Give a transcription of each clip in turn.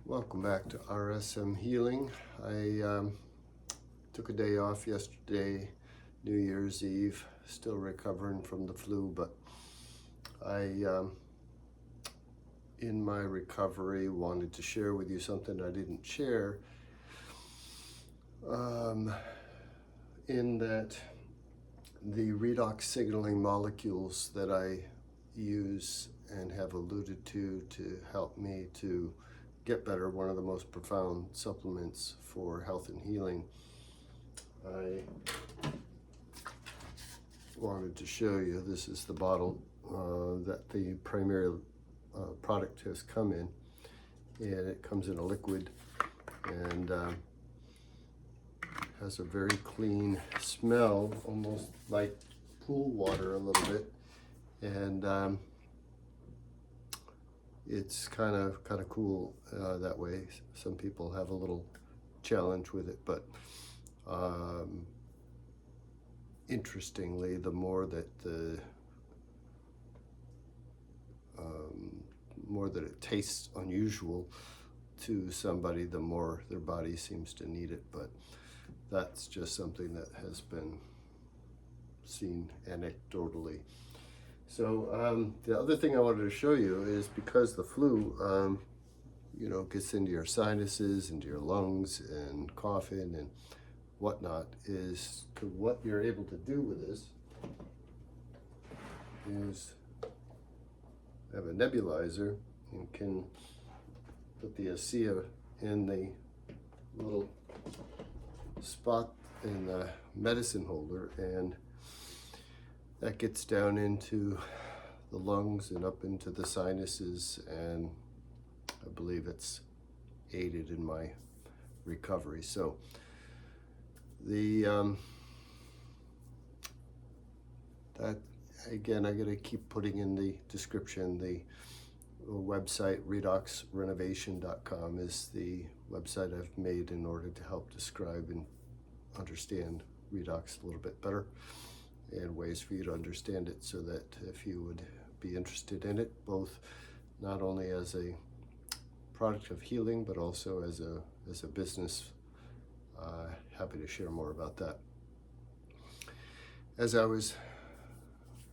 Welcome back to RSM Healing. I took a day off yesterday, New Year's Eve, still recovering from the flu, but I, in my recovery, wanted to share with you something I didn't share, in that the redox signaling molecules that I use and have alluded to help me to get better, one of the most profound supplements for health and healing. I wanted to show you, this is the bottle that the primary product has come in, and it comes in a liquid and has a very clean smell, almost like pool water a little bit, and it's kind of cool that way. Some people have a little challenge with it, but interestingly, the more that it tastes unusual to somebody, the more their body seems to need it. But that's just something that has been seen anecdotally. So the other thing I wanted to show you is, because the flu, gets into your sinuses, into your lungs, and coughing and whatnot, is what you're able to do with this is have a nebulizer and can put the ASEA in the little spot in the medicine holder, and that gets down into the lungs and up into the sinuses, and I believe it's aided in my recovery. So the that again, I'm going to keep putting in the description. The website redoxrenovation.com is the website I've made in order to help describe and understand redox a little bit better, and ways for you to understand it, so that if you would be interested in it, both not only as a product of healing, but also as a business, happy to share more about that.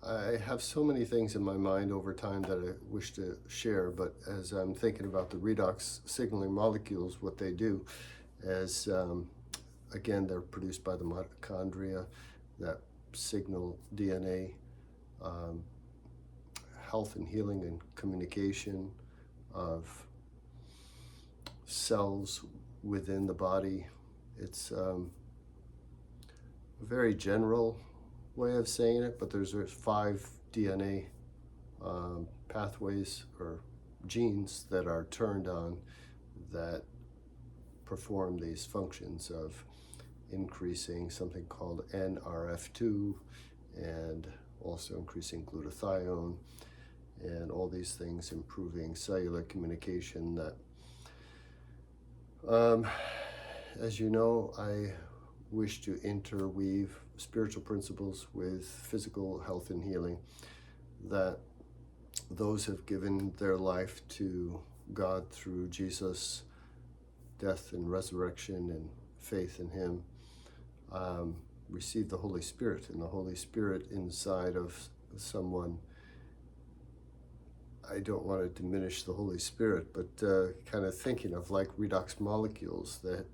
I have so many things in my mind over time that I wish to share, but as I'm thinking about the redox signaling molecules, what they do is, again, they're produced by the mitochondria that signal DNA, health and healing and communication of cells within the body. It's a very general way of saying it, but there's 5 DNA pathways or genes that are turned on that perform these functions of increasing something called NRF2, and also increasing glutathione, and all these things improving cellular communication. That as you know, I wish to interweave spiritual principles with physical health and healing, that those have given their life to God through Jesus' death and resurrection and faith in him, receive the Holy Spirit, and the Holy Spirit inside of someone. I don't want to diminish the Holy Spirit, but kind of thinking of like redox molecules that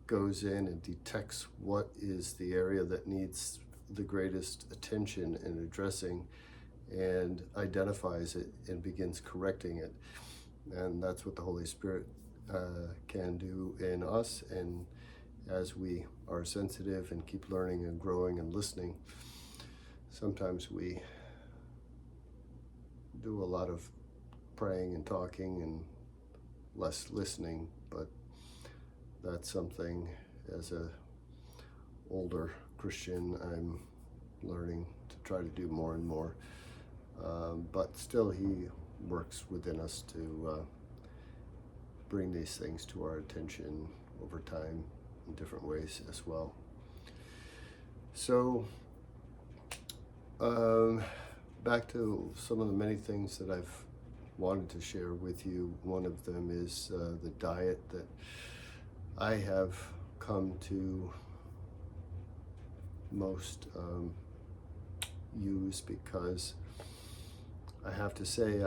goes in and detects what is the area that needs the greatest attention and addressing, and identifies it and begins correcting it. And that's what the Holy Spirit can do in us. And as we are sensitive and keep learning and growing and listening, sometimes we do a lot of praying and talking and less listening, but that's something, as a older Christian, I'm learning to try to do more and more. But still, he works within us to bring these things to our attention over time in different ways as well. So back to some of the many things that I've wanted to share with you. One of them is the diet that I have come to most use, because I have to say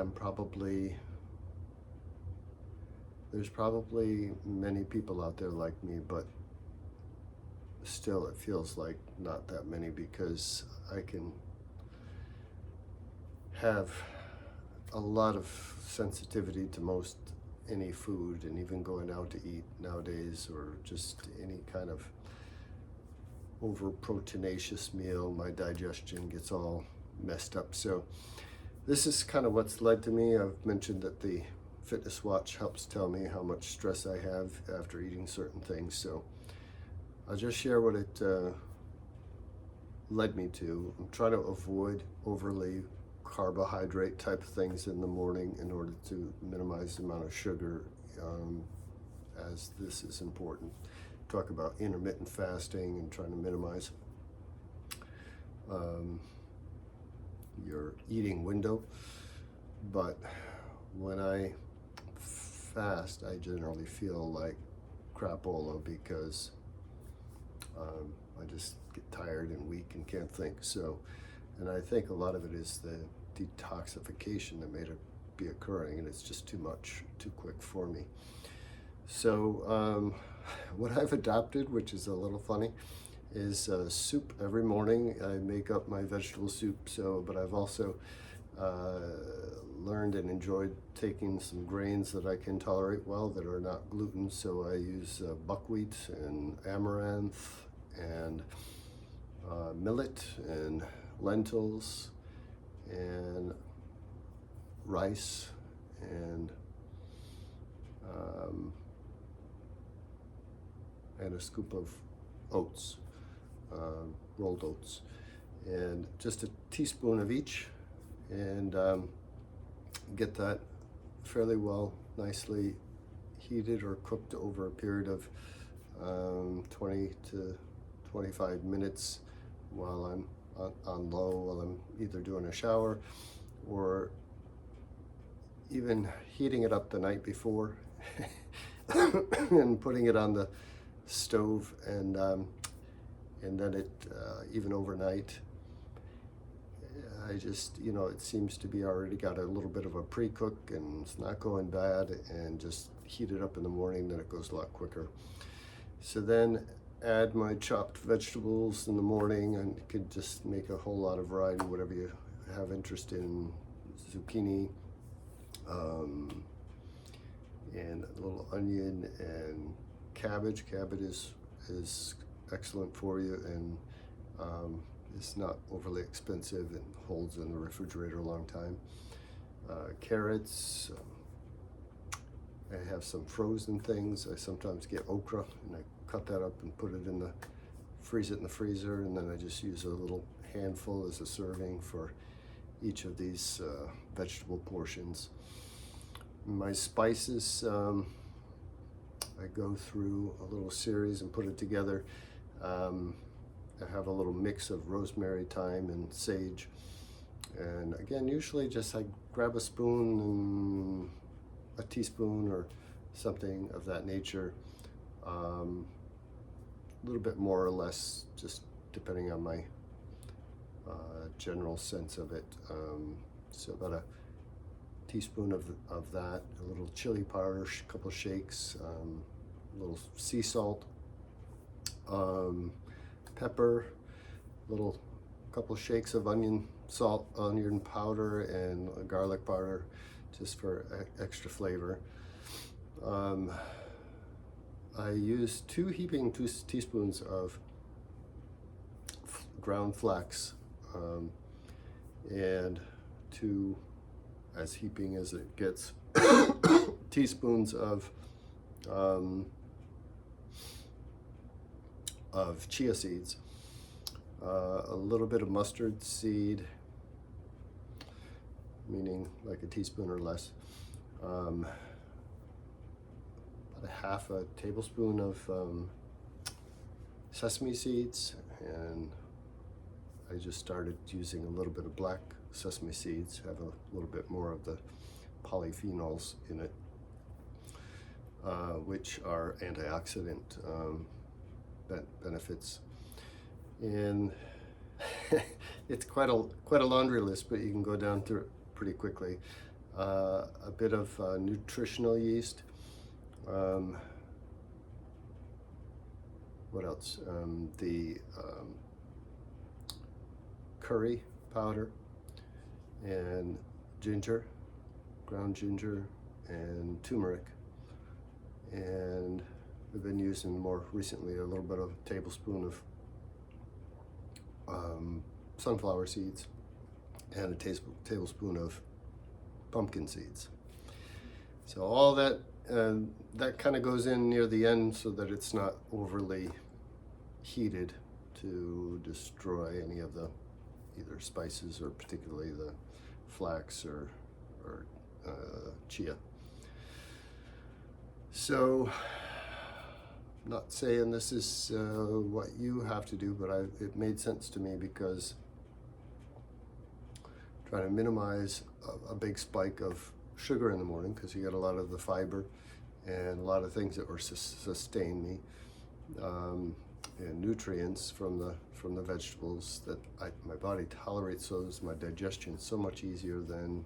there's probably many people out there like me, but still it feels like not that many, because I can have a lot of sensitivity to most any food, and even going out to eat nowadays, or just any kind of over proteinaceous meal, my digestion gets all messed up. So this is kind of what's led to me. I've mentioned that the fitness watch helps tell me how much stress I have after eating certain things, so I'll just share what it led me to. I'm trying to avoid overly carbohydrate type things in the morning in order to minimize the amount of sugar, as this is important. Talk about intermittent fasting and trying to minimize your eating window. But when I fast, I generally feel like crapola, because I just get tired and weak and can't think. So, and I think a lot of it is the detoxification that may be occurring, and it's just too much, too quick for me. So what I've adopted, which is a little funny, is soup every morning. I make up my vegetable soup, but I've also learned and enjoyed taking some grains that I can tolerate well that are not gluten. So I use buckwheat and amaranth and millet and lentils and rice and a scoop of oats, rolled oats, and just a teaspoon of each, and get that fairly well, nicely heated or cooked over a period of 20 to 25 minutes while I'm on low, while I'm either doing a shower or even heating it up the night before and putting it on the stove, and then it even overnight. I just, it seems to be already got a little bit of a pre-cook, and it's not going bad, and just heat it up in the morning, then it goes a lot quicker. So then add my chopped vegetables in the morning, and you could just make a whole lot of variety, whatever you have interest in. Zucchini, and a little onion and cabbage. Cabbage is excellent for you, and it's not overly expensive and holds in the refrigerator a long time. Carrots. I have some frozen things. I sometimes get okra, and I cut that up and put it freeze it in the freezer, and then I just use a little handful as a serving for each of these vegetable portions. My spices, I go through a little series and put it together. I have a little mix of rosemary, thyme, and sage. And again, usually just I grab a spoon and a teaspoon or something of that nature. A little bit more or less, just depending on my general sense of it. So about a teaspoon of that, a little chili powder, a couple shakes, a little sea salt, pepper, couple shakes of onion powder, and garlic powder, just for extra flavor. I use 2 heaping teaspoons of ground flax, and 2, as heaping as it gets, teaspoons of chia seeds, a little bit of mustard seed, meaning like a teaspoon or less, about a half a tablespoon of sesame seeds, and I just started using a little bit of black sesame seeds, have a little bit more of the polyphenols in it, which are antioxidant benefits. And it's quite a laundry list, but you can go down through it pretty quickly. A bit of nutritional yeast. What else? The curry powder and ginger, ground ginger, and turmeric. And I've been using more recently a little bit of a tablespoon of sunflower seeds and a tablespoon of pumpkin seeds. So all that that kind of goes in near the end so that it's not overly heated to destroy any of the either spices or particularly the flax or chia. So, I'm not saying this is what you have to do, but it made sense to me because trying to minimize a big spike of sugar in the morning, because you get a lot of the fiber and a lot of things that will sustain me, and nutrients from the vegetables that my body tolerates. Those, my digestion is so much easier than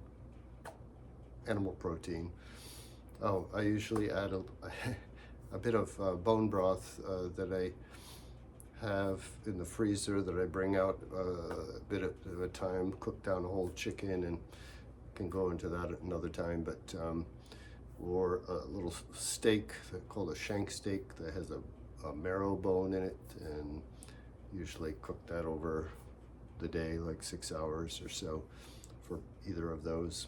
animal protein. Oh, I usually add a bit of bone broth that I have in the freezer that I bring out a bit at a time, cook down a whole chicken, and can go into that at another time. But or a little steak called a shank steak that has a marrow bone in it, and usually cook that over the day, like 6 hours or so for either of those.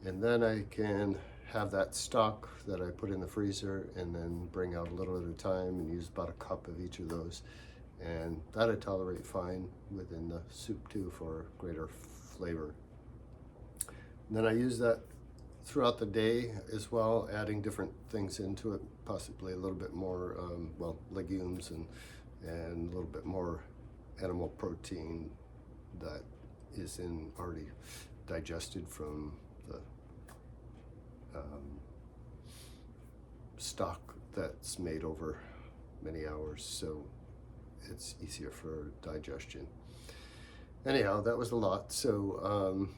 And then I can have that stock that I put in the freezer and then bring out a little at a time and use about a cup of each of those. And that I tolerate fine within the soup too for greater flavor. And then I use that throughout the day as well, adding different things into it, possibly a little bit more, legumes and a little bit more animal protein that is already digested from the stock that's made over many hours, so it's easier for digestion. Anyhow, that was a lot, so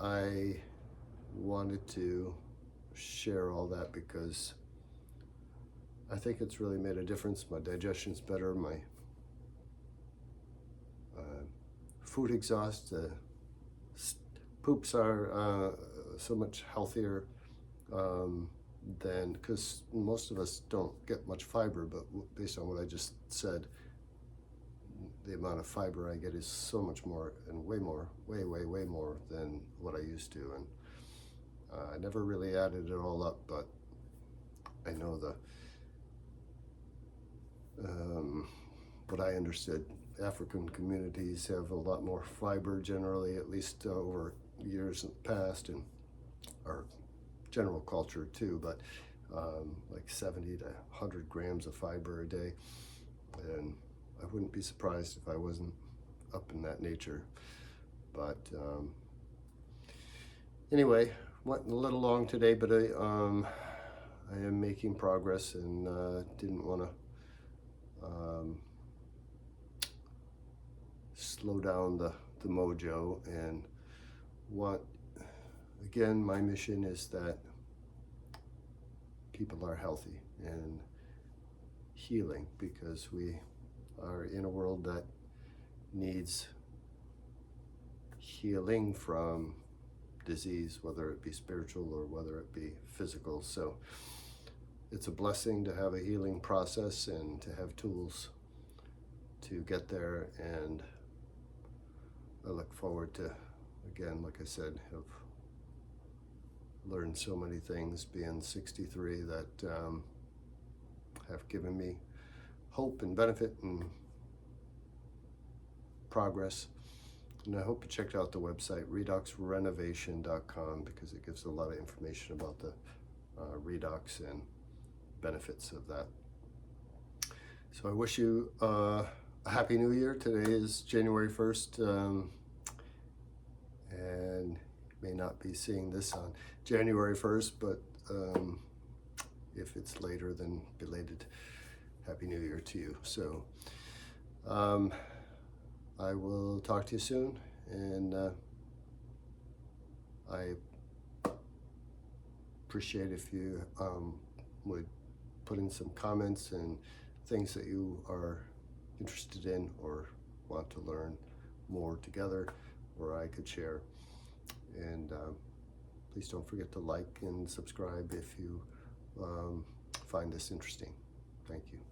I wanted to share all that because I think it's really made a difference. My digestion's better, my food exhaust, poops are so much healthier than, because most of us don't get much fiber, but based on what I just said, the amount of fiber I get is so much more, and way more than what I used to. And I never really added it all up, but I know what I understood, African communities have a lot more fiber generally, at least over years in the past, and our general culture too, but like 70 to 100 grams of fiber a day. And I wouldn't be surprised if I wasn't up in that nature. But anyway, went a little long today, but I am making progress, and didn't want to slow down the mojo. And again, my mission is that people are healthy and healing, because we are in a world that needs healing from disease, whether it be spiritual or whether it be physical. So it's a blessing to have a healing process and to have tools to get there. And I look forward to, again, like I said, have learned so many things being 63 that have given me hope and benefit and progress. And I hope you checked out the website, redoxrenovation.com, because it gives a lot of information about the redox and benefits of that. So I wish you a happy new year. Today is January 1st, and may not be seeing this on January 1st, but if it's later, then belated Happy New Year to you. So I will talk to you soon, and I appreciate if you would put in some comments and things that you are interested in or want to learn more together, or I could share. And please don't forget to like and subscribe if you find this interesting. Thank you.